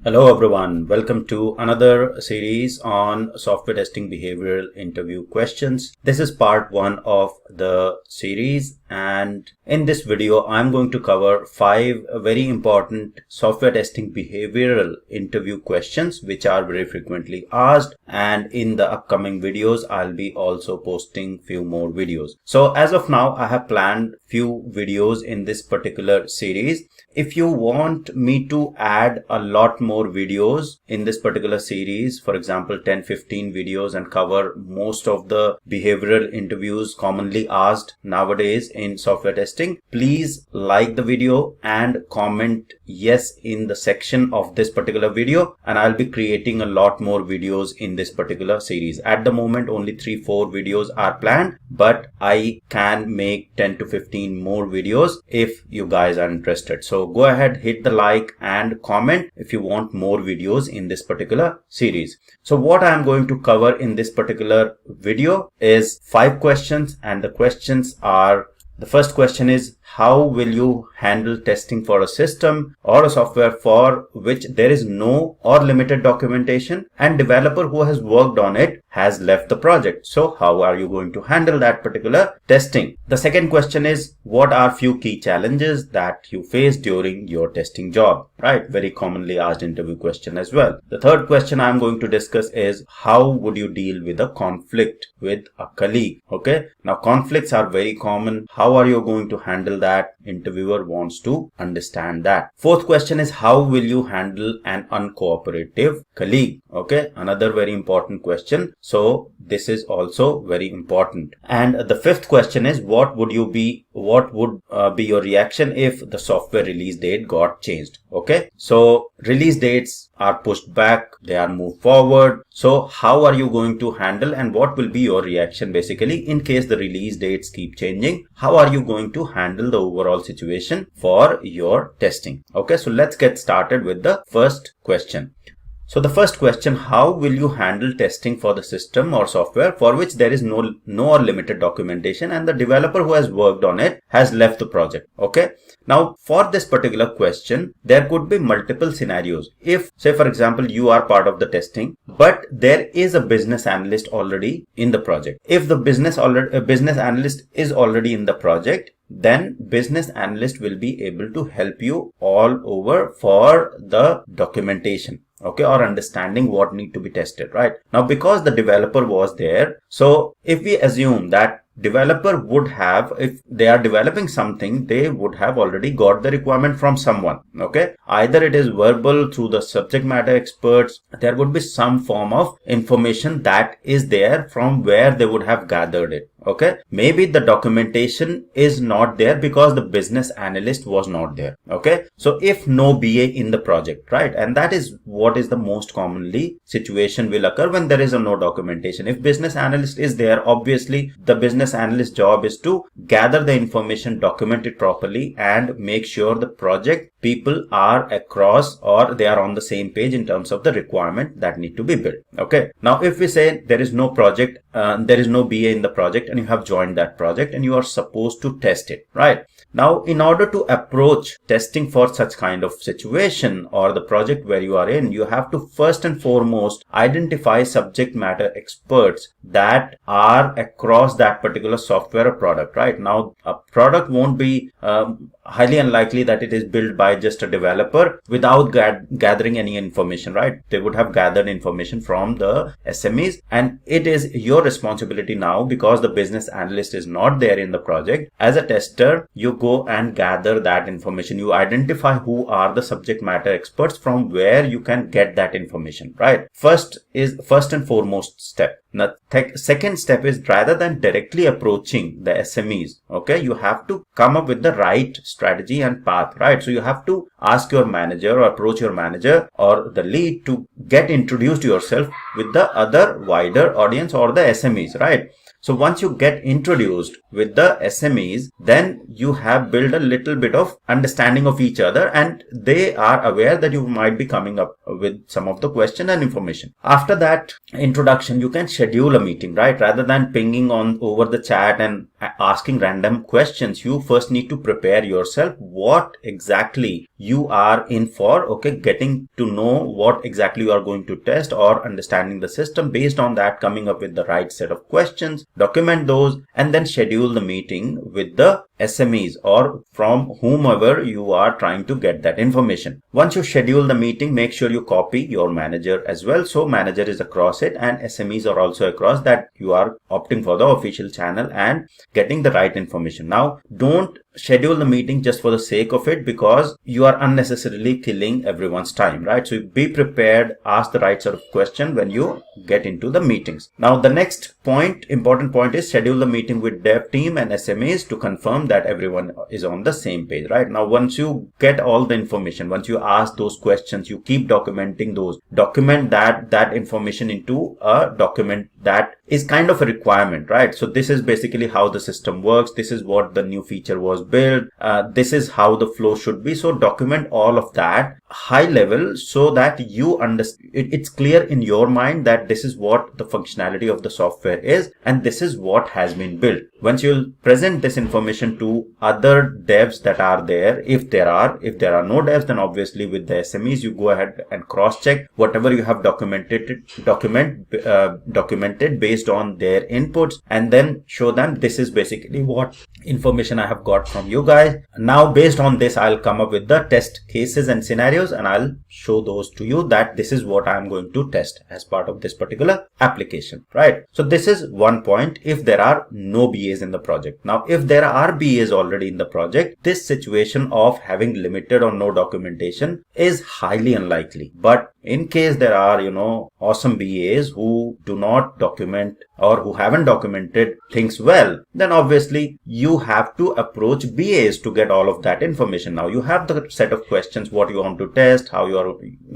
Hello everyone, welcome to another series on software testing behavioral interview questions. This is part 1 of the series, and in this video I'm going to cover 5 very important software testing behavioral interview questions which are very frequently asked, and in the upcoming videos I'll be also posting few more videos. So as of now I have planned few videos in this particular series. If you want me to add a lot more videos in this particular series, for example 10-15 videos, and cover most of the behavioral interviews commonly asked nowadays in software testing, please like the video and comment yes in the section of this particular video, and I'll be creating a lot more videos in this particular series. At the moment only 3-4 videos are planned, but I can make 10 to 15 more videos if you guys are interested. So go ahead, hit the like and comment if you want more videos in this particular series. So what I'm going to cover in this particular video is 5 questions, and the questions are: the first question is, how will you handle testing for a system or a software for which there is no or limited documentation and developer who has worked on it has left the project? So how are you going to handle that particular testing? The second question is, what are few key challenges that you face during your testing job? Right, very commonly asked interview question as well. The third question I'm going to discuss is, how would you deal with a conflict with a colleague? Okay, now conflicts are very common. How are you going to handle that? Interviewer wants to understand that. Fourth question is, how will you handle an uncooperative colleague? Okay, another very important question. So this is also very important. And the fifth question is, what would be your reaction if the software release date got changed? Okay, so release dates are pushed back, they are moved forward. So how are you going to handle, and what will be your reaction basically in case the release dates keep changing? How are you going to handle the overall situation for your testing? Okay, so let's get started with the first question. So the first question, how will you handle testing for the system or software for which there is no or limited documentation and the developer who has worked on it has left the project? Okay, now for this particular question there could be multiple scenarios. If, say for example, you are part of the testing but there is a business analyst already in the project. If the business analyst is already in the project, then business analyst will be able to help you all over for the documentation, okay, or understanding what need to be tested. Right now, because the developer was there, so if we assume that developer would have, if they are developing something, they would have already got the requirement from someone. Okay, either it is verbal through the subject matter experts, there would be some form of information that is there from where they would have gathered it. Okay, maybe the documentation is not there because the business analyst was not there. Okay, so if no BA in the project, right, and that is what is the most commonly situation will occur when there is a no documentation. If business analyst is there, obviously the business analyst job is to gather the information, document it properly, and make sure the project people are across or they are on the same page in terms of the requirement that need to be built. Okay, now if we say there is no project, there is no BA in the project, and you have joined that project and you are supposed to test it. Right now, in order to approach testing for such kind of situation or the project where you are in, you have to first and foremost identify subject matter experts that are across that particular software or product. Right now, a product won't be highly unlikely that it is built by just a developer without gathering any information. Right, they would have gathered information from the SMEs, and it is your responsibility now, because the business analyst is not there in the project. As a tester, you go and gather that information. You identify who are the subject matter experts from where you can get that information. Right, first and foremost step. Now, second step is, rather than directly approaching the SMEs, okay, you have to come up with the right strategy and path. Right, so you have to ask your manager or approach your manager or the lead to get introduced yourself with the other wider audience or the SMEs. Right, so once you get introduced with the SMEs, then you have built a little bit of understanding of each other, and they are aware that you might be coming up with some of the question and information. After that introduction, you can schedule a meeting. Right, rather than pinging on over the chat and asking random questions, you first need to prepare yourself what exactly you are in for, okay, getting to know what exactly you are going to test or understanding the system. Based on that, coming up with the right set of questions, document those, and then schedule the meeting with the SMEs or from whomever you are trying to get that information. Once you schedule the meeting, make sure you copy your manager as well, so manager is across it and SMEs are also across, that you are opting for the official channel and getting the right information. Now, don't schedule the meeting just for the sake of it, because you are unnecessarily killing everyone's time, right? So be prepared, ask the right sort of question when you get into the meetings. Now, the next point, important point, is schedule the meeting with dev team and SMEs to confirm that everyone is on the same page, right? Now, once you get all the information, once you ask those questions, you keep documenting those, document that information into a document that is kind of a requirement, right? So this is basically how the system works. This is what the new feature was built. This is how the flow should be. So document all of that high level so that you understand, it's clear in your mind that this is what the functionality of the software is and this is what has been built. Once you'll present this information to other devs that are there, if there are no devs, then obviously with the SMEs you go ahead and cross check whatever you have documented based on their inputs, and then show them this is basically what information I have got from you guys. Now, based on this, I'll come up with the test cases and scenarios and I'll show those to you, that this is what I'm going to test as part of this particular application, right? So this is one point if there are no BAs in the project. Now, if there are BAs already in the project, this situation of having limited or no documentation is highly unlikely. But in case there are, awesome BAs who do not document or who haven't documented things well, then obviously you have to approach BAs to get all of that information. Now you have the set of questions, what you want to test, how you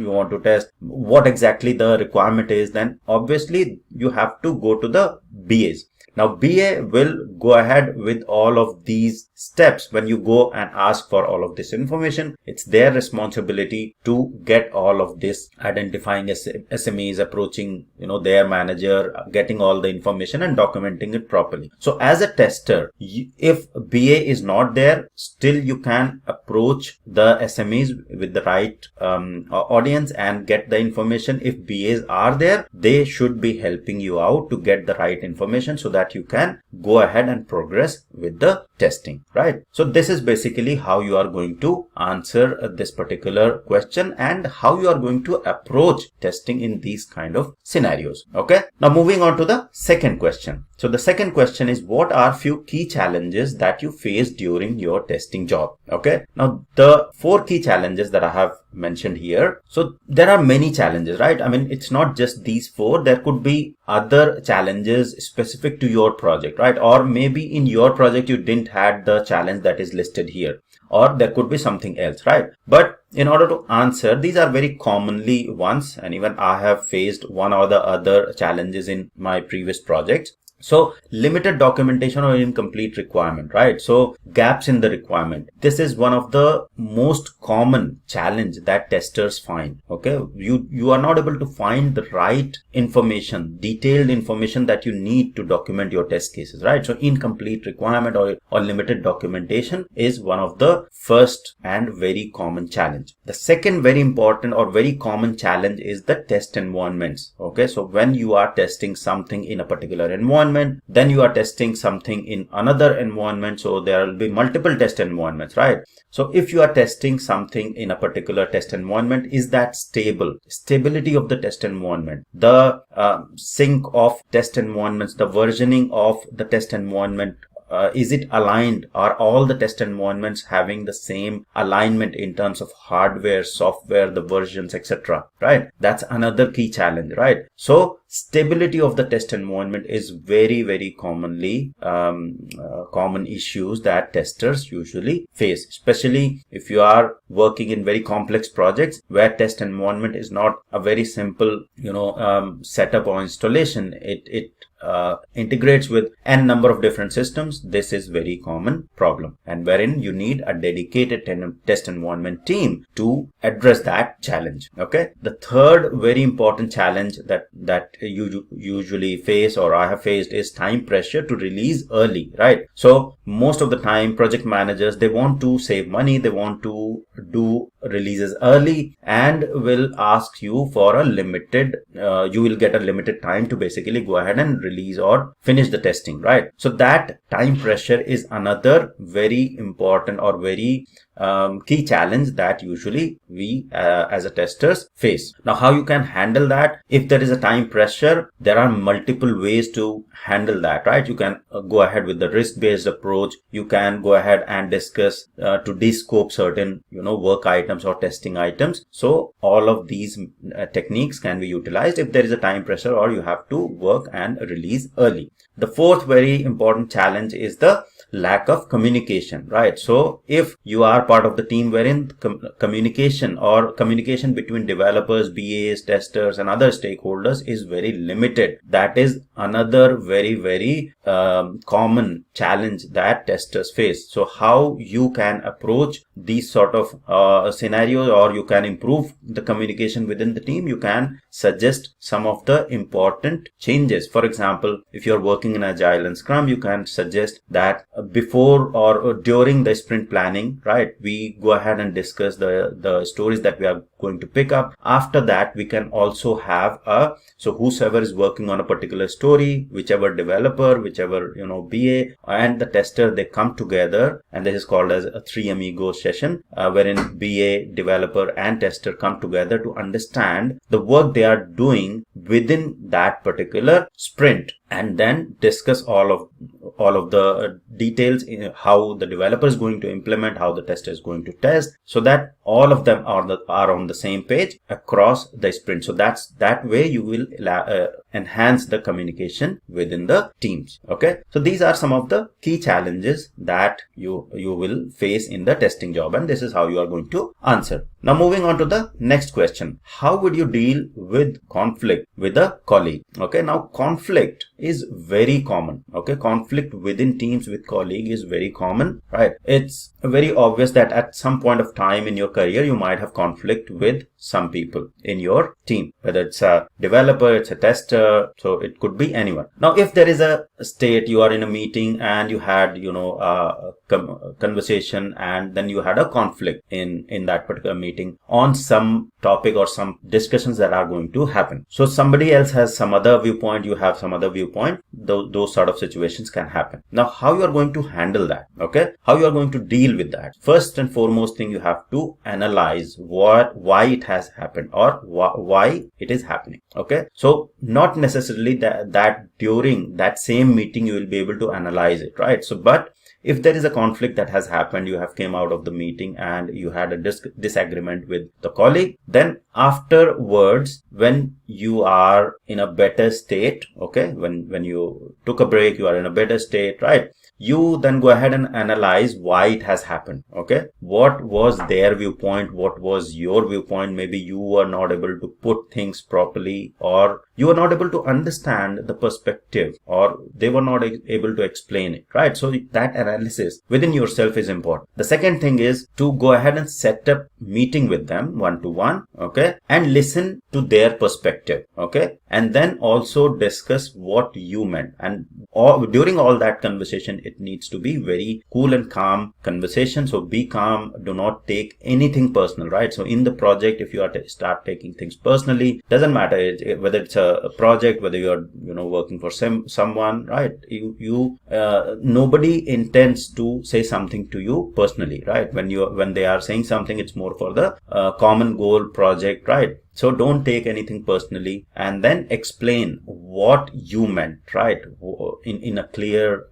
want to test, what exactly the requirement is, then obviously you have to go to the BAs. Now, BA will go ahead with all of these steps. When you go and ask for all of this information, it's their responsibility to get all of this, identifying SMEs, approaching, their manager, getting all the information and documenting it properly. So as a tester, if BA is not there, still you can approach the SMEs with the right audience and get the information. If BAs are there, they should be helping you out to get the right information so that you can go ahead and progress with the testing, right? So this is basically how you are going to answer this particular question and how you are going to approach testing in these kind of scenarios. Okay, now moving on to the second question. So the second question is, what are few key challenges that you face during your testing job? Okay, now the 4 key challenges that I have mentioned here. So there are many challenges, right? I mean, it's not just these 4. There could be other challenges specific to your project, right? Or maybe in your project you didn't have the challenge that is listed here, or there could be something else, right? But in order to answer, these are very commonly ones, and even I have faced one or the other challenges in my previous projects. So limited documentation or incomplete requirement, right? So gaps in the requirement. This is one of the most common challenge that testers find. Okay, you are not able to find the right information, detailed information that you need to document your test cases, right? So incomplete requirement or limited documentation is one of the first and very common challenge. The second very important or very common challenge is the test environments. Okay, so when you are testing something in a particular environment, then you are testing something in another environment, so there will be multiple test environments, right? So if you are testing something in a particular test environment, is that stable? Stability of the test environment, the sync of test environments, the versioning of the test environment, is it aligned? Are all the test environments having the same alignment in terms of hardware, software, the versions, etc., right? That's another key challenge, right? So stability of the test environment is very, very commonly common issues that testers usually face, especially if you are working in very complex projects where test environment is not a very simple, setup or installation. It integrates with n number of different systems. This is very common problem, and wherein you need a dedicated test environment team to address that challenge. Okay, the third very important challenge that you usually face, or I have faced, is time pressure to release early, right? So most of the time project managers, they want to save money, they want to do releases early, and will ask you for a limited you will get a limited time to basically go ahead and release or finish the testing, right? So that time pressure is another very important or very key challenge that usually we as a testers face. Now, how you can handle that? If there is a time pressure, there are multiple ways to handle that, right? You can go ahead with the risk-based approach. You can go ahead and discuss to de-scope certain work items or testing items. So all of these techniques can be utilized if there is a time pressure or you have to work and release early. The fourth very important challenge is the lack of communication, right? So if you are part of the team wherein communication between developers, BAs, testers, and other stakeholders is very limited, that is another very common challenge that testers face. So how you can approach these sort of scenarios, or you can improve the communication within the team, you can suggest some of the important changes. For example, if you're working in Agile and Scrum, you can suggest that before or during the sprint planning, right, we go ahead and discuss the stories that we are going to pick up. After that, we can also have so whosoever is working on a particular story, whichever developer, whichever BA and the tester, they come together, and this is called as a 3 amigos session, wherein BA, developer, and tester come together to understand the work they are doing within that particular sprint, and then discuss all of the details in how the developer is going to implement, how the tester is going to test, so that all of them are on the same page across the sprint. So that way you will enhance the communication within the teams. Okay, so these are some of the key challenges that you will face in the testing job, and this is how you are going to answer. Now, moving on to the next question: how would you deal with conflict with a colleague? Okay, now conflict is very common. Okay, conflict within teams with colleague is very common, right? It's very obvious that at some point of time in your career, you might have conflict with some people in your team, whether it's a developer, it's a tester, so it could be anyone. Now, if there is a state, you are in a meeting and you had a conversation, and then you had a conflict in that particular meeting on some topic or some discussions that are going to happen. So somebody else has some other viewpoint, you have some other viewpoint. Those sort of situations can happen. Now, how you are going to handle that? Okay, how you are going to deal with that? First and foremost thing, you have to analyze why it has happened, or why it is happening. Okay, so not necessarily that during that same meeting you will be able to analyze it, right? So but if there is a conflict that has happened, you have came out of the meeting and you had a disagreement with the colleague, then afterwards, when you are in a better state, okay, when you took a break, you are in a better state, right? You then go ahead and analyze why it has happened. Okay, what was their viewpoint, what was your viewpoint? Maybe you were not able to put things properly, or you were not able to understand the perspective, or they were not able to explain it, right? So that analysis within yourself is important. The second thing is to go ahead and set up meeting with them one-to-one, okay, and listen to their perspective, okay, and then also discuss what you meant. And during all that conversation, it needs to be very cool and calm conversation. So be calm, do not take anything personal, right? So in the project, if you are to start taking things personally, doesn't matter whether it's a project, whether you're working for someone, right? Nobody intends to say something to you personally, right? When they are saying something, it's more for the common goal project, right? So don't take anything personally, and then explain what you meant, right? In a clear,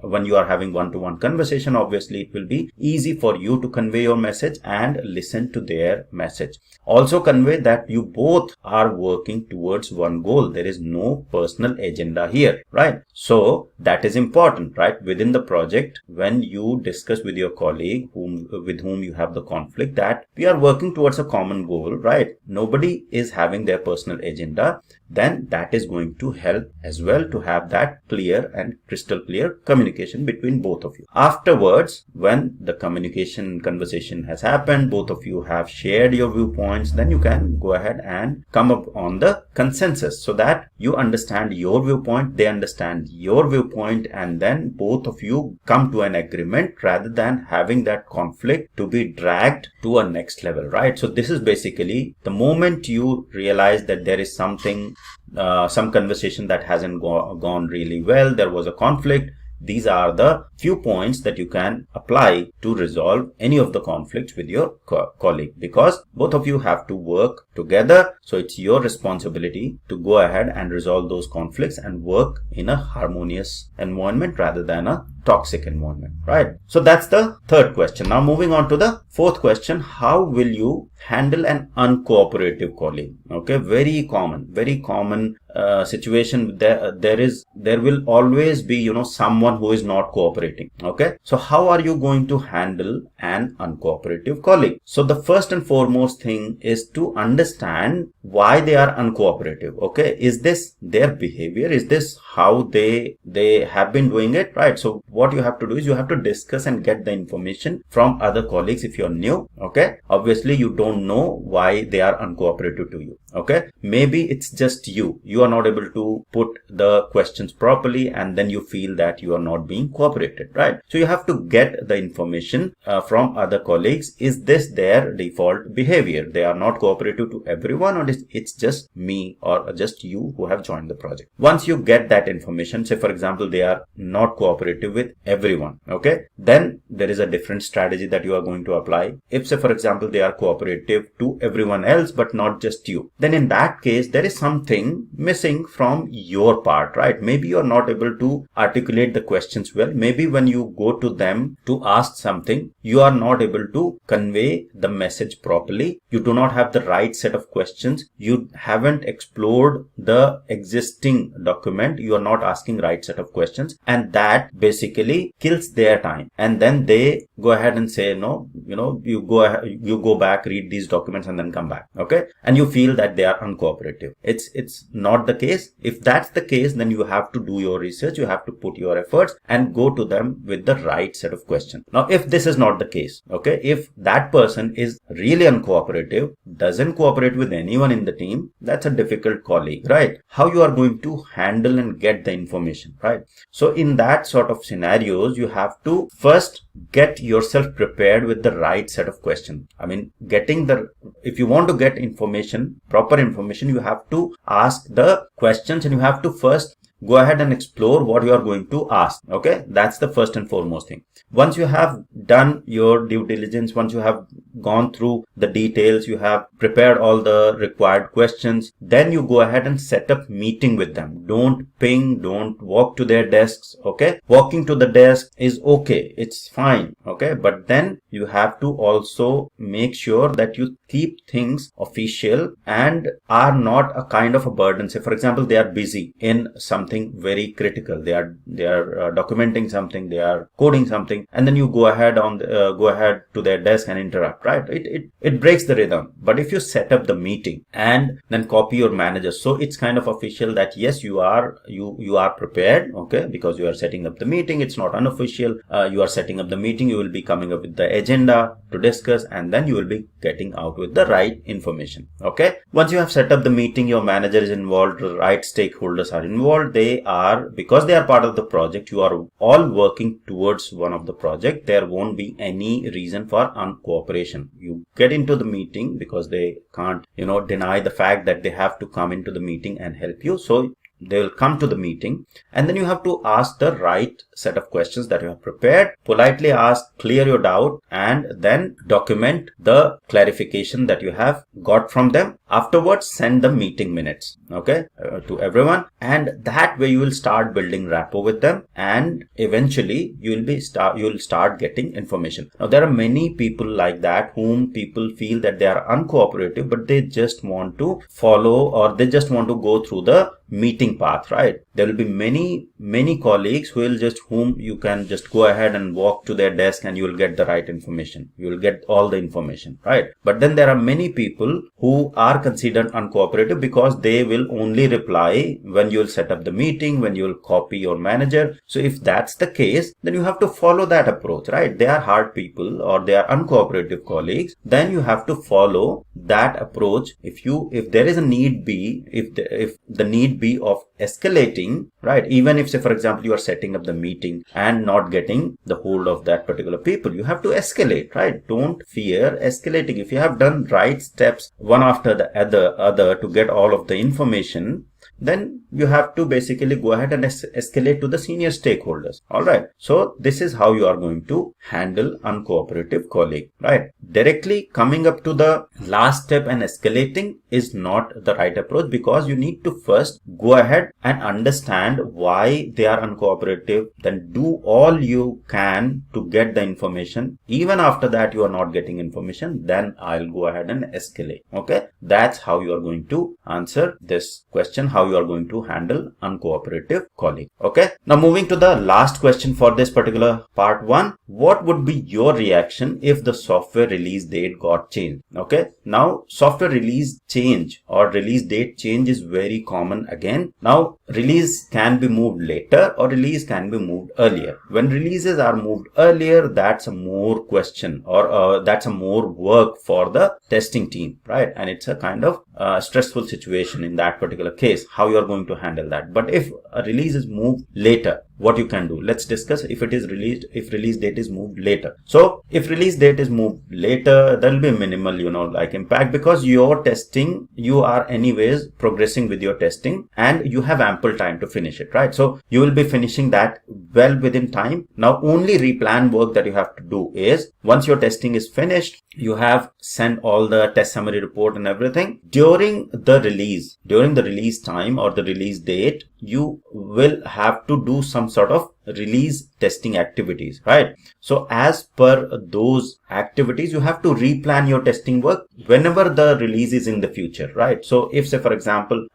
when you are having one-to-one conversation, obviously it will be easy for you to convey your message and listen to their message. Also convey that you both are working towards one goal. There is no personal agenda here, right? So that is important, right? Within the project, when you discuss with your colleague with whom you have the conflict, that we are working towards a common goal, right? Nobody is having their personal agenda. then that is going to help as well to have that clear and crystal clear communication between both of you. Afterwards, when the conversation has happened, both of you have shared your viewpoints, then you can go ahead and come up on the consensus so that you understand your viewpoint, they understand your viewpoint, and then both of you come to an agreement rather than having that conflict to be dragged to a next level, right? So this is basically the moment you realize that there is something, some conversation that hasn't gone really well, there was a conflict. These are the few points that you can apply to resolve any of the conflicts with your colleague, because both of you have to work together. So it's your responsibility to go ahead and resolve those conflicts and work in a harmonious environment rather than a toxic environment, right? So that's the third question. Now moving on to the fourth question, how will you handle an uncooperative colleague? Okay, very common situation. There will always be, someone who is not cooperating. Okay, so how are you going to handle an uncooperative colleague? So the first and foremost thing is to understand why they are uncooperative. Okay, is this their behavior? Is this how they have been doing it, right? So what you have to do is you have to discuss and get the information from other colleagues if you're new. Okay, obviously you don't know why they are uncooperative to you. Okay, maybe it's just you are not able to put the questions properly, and then you feel that you are not being cooperated, right? So you have to get the information from other colleagues. Is this their default behavior? They are not cooperative to everyone, or it's just me or just you who have joined the project. Once you get that information, say for example they are not cooperative with everyone, okay, then there is a different strategy that you are going to apply. If say for example they are cooperative to everyone else but not just you, then in that case there is something missing from your part, right? Maybe you are not able to articulate the questions well. Maybe when you go to them to ask something, you are not able to convey the message properly. You do not have the right set of questions. You haven't explored the existing document. You are not asking right set of questions, and that basically kills their time. And then they go ahead and say, no, you go back, read these documents and then come back. Okay, and you feel that they are uncooperative. It's not the case. If that's the case, then you have to do your research, you have to put your efforts and go to them with the right set of questions. Now if this is not the case, okay, if that person is really uncooperative, doesn't cooperate with anyone in the team, that's a difficult colleague, right? How you are going to handle and get the information, right? So in that sort of scenarios, you have to first get yourself prepared with the right set of questions. I mean, if you want to get information, proper information, you have to ask the questions and you have to first go ahead and explore what you are going to ask. Okay, that's the first and foremost thing. Once you have done your due diligence, once you have gone through the details, you have prepared all the required questions, then you go ahead and set up meeting with them. Don't ping, don't walk to their desks. Okay, walking to the desk is okay, it's fine. Okay, but then you have to also make sure that you keep things official and are not a kind of a burden. Say for example they are busy in something very critical, they are documenting something, they are coding something, and then you go ahead to their desk and interrupt, right? It breaks the rhythm. But if you set up the meeting and then copy your manager, so it's kind of official that yes, you are prepared, okay, because you are setting up the meeting. It's not unofficial. You are setting up the meeting, you will be coming up with the agenda to discuss, and then you will be getting out with the right information. Okay, once you have set up the meeting, your manager is involved, the right stakeholders are involved, because they are part of the project, you are all working towards one of the project, there won't be any reason for uncooperation. You get into the meeting because they can't deny the fact that they have to come into the meeting and help you, so they will come to the meeting, and then you have to ask the right set of questions that you have prepared. Politely ask, clear your doubt, and then document the clarification that you have got from them. Afterwards, send the meeting minutes, okay, to everyone, and that way you will start building rapport with them, and eventually you will start getting information. Now there are many people like that whom people feel that they are uncooperative, but they just want to follow, or they just want to go through the meeting path, right? There will be many colleagues whom you can just go ahead and walk to their desk and you will get the right information. You will get all the information, right? But then there are many people who are considered uncooperative because they will only reply when you'll set up the meeting, when you'll copy your manager. So if that's the case, then you have to follow that approach, right? They are hard people or they are uncooperative colleagues, then you have to follow that approach. If there is a need be, if the need be of escalating, right? Even if, say, for example, you are setting up the meeting and not getting the hold of that particular people, you have to escalate, right? Don't fear escalating. If you have done right steps one after the other to get all of the information, then you have to basically go ahead and escalate to the senior stakeholders. All right. So this is how you are going to handle uncooperative colleague, right? Directly coming up to the last step and escalating is not the right approach, because you need to first go ahead and understand why they are uncooperative, then do all you can to get the information. Even after that you are not getting information, then I'll go ahead and escalate. Okay. That's how you are going to answer this question, how you are going to handle uncooperative colleague. Okay. Now moving to the last question for this particular part 1. What would be your reaction if the software release date got changed? Okay. Now software release change or release date change is very common again. Now release can be moved later or release can be moved earlier. When releases are moved earlier, that's a more question or that's a more work for the testing team, right? And it's a kind of stressful situation in that particular case, how you are going to handle that. But if a release is moved later, what you can do, let's discuss. If it is released, if release date is moved later, so if release date is moved later, there will be minimal like impact, because your testing, you are anyways progressing with your testing and you have ample time to finish it, right? So you will be finishing that well within time. Now only replan work that you have to do is, once your testing is finished, you have sent all the test summary report and everything. During the release time or the release date, you will have to do some sort of release testing activities, right? So as per those activities, you have to replan your testing work whenever the release is in the future, right? So if, say, for example,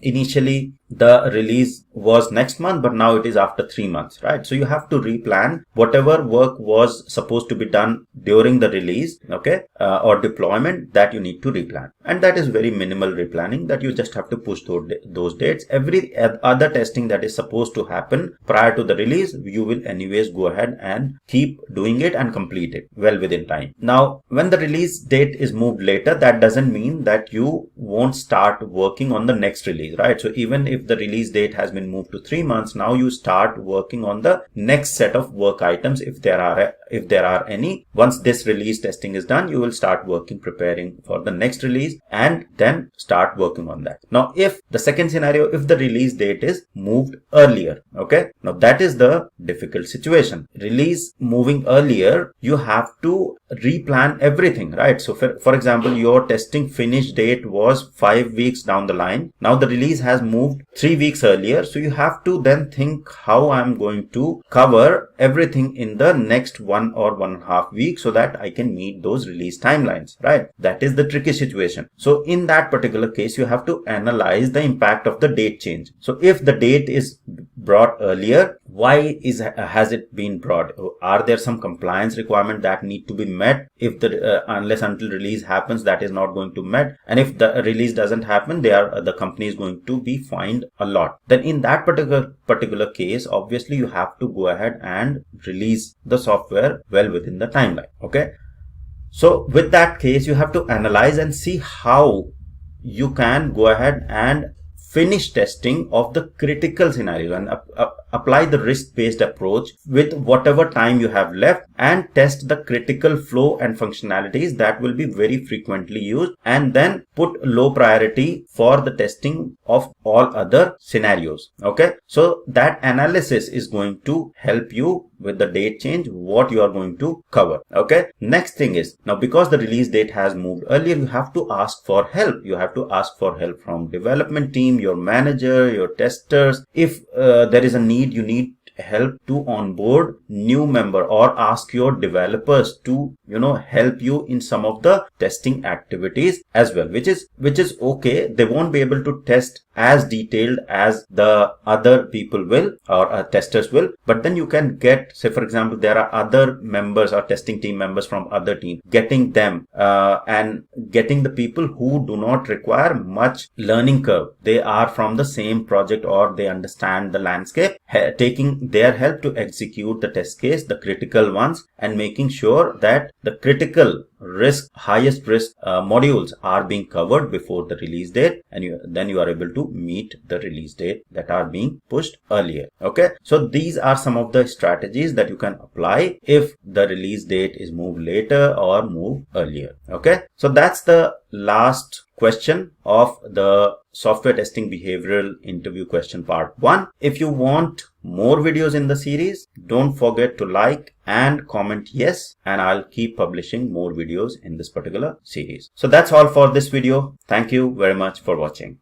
initially the release was next month, but now it is after 3 months, right? So you have to replan whatever work was supposed to be done during the release, okay, or deployment, that you need to replan. And that is very minimal replanning, that you just have to push those dates. Every other testing that is supposed to happen prior to the release, you will anyways go ahead and keep doing it and complete it well within time. Now, when the release date is moved later, that doesn't mean that you won't start working on the next release, right? So even if the release date has been moved to 3 months, now you start working on the next set of work items if there are any. Once this release testing is done, you will start working, preparing for the next release, and then start working on that. Now, if the second scenario, if the release date is moved earlier, okay, now that is the difficult situation. Release moving earlier, you have to replan everything, right? So for example, your testing finish date was 5 weeks down the line. Now the release has moved 3 weeks earlier. So you have to then think how I'm going to cover everything in the next 1 or 1.5 weeks so that I can meet those release timelines, right? That is the tricky situation. So in that particular case, you have to analyze the impact of the date change. So if the date is brought earlier, why has it been brought? Are there some compliance requirement that need to be met? If the unless until release happens, that is not going to met, and if the release doesn't happen, the company is going to be fined a lot. Then in that particular case, obviously you have to go ahead and release the software well within the timeline. Okay. So with that case, you have to analyze and see how you can go ahead and finish testing of the critical scenarios and apply the risk-based approach with whatever time you have left, and test the critical flow and functionalities that will be very frequently used, and then put low priority for the testing of all other scenarios. Okay, so that analysis is going to help you with the date change, what you are going to cover. Okay, next thing is, now because the release date has moved earlier, you have to ask for help. You have to ask for help from development team, your manager, your testers. If there is a need, you need help to onboard new member or ask your developers to help you in some of the testing activities as well, which is okay. They won't be able to test as detailed as the other people will, or testers will, but then you can get, say for example, there are other members or testing team members from other team, getting them and getting the people who do not require much learning curve. They are from the same project or they understand the landscape, taking their help to execute the test case, the critical ones, and making sure that the critical risk, highest risk modules are being covered before the release date, and then you are able to meet the release date that are being pushed earlier. Okay, so these are some of the strategies that you can apply if the release date is moved later or moved earlier. Okay, so that's the last question of the software testing behavioral interview question part 1. If you want more videos in the series, don't forget to like and comment yes, and I'll keep publishing more videos in this particular series. So that's all for this video. Thank you very much for watching.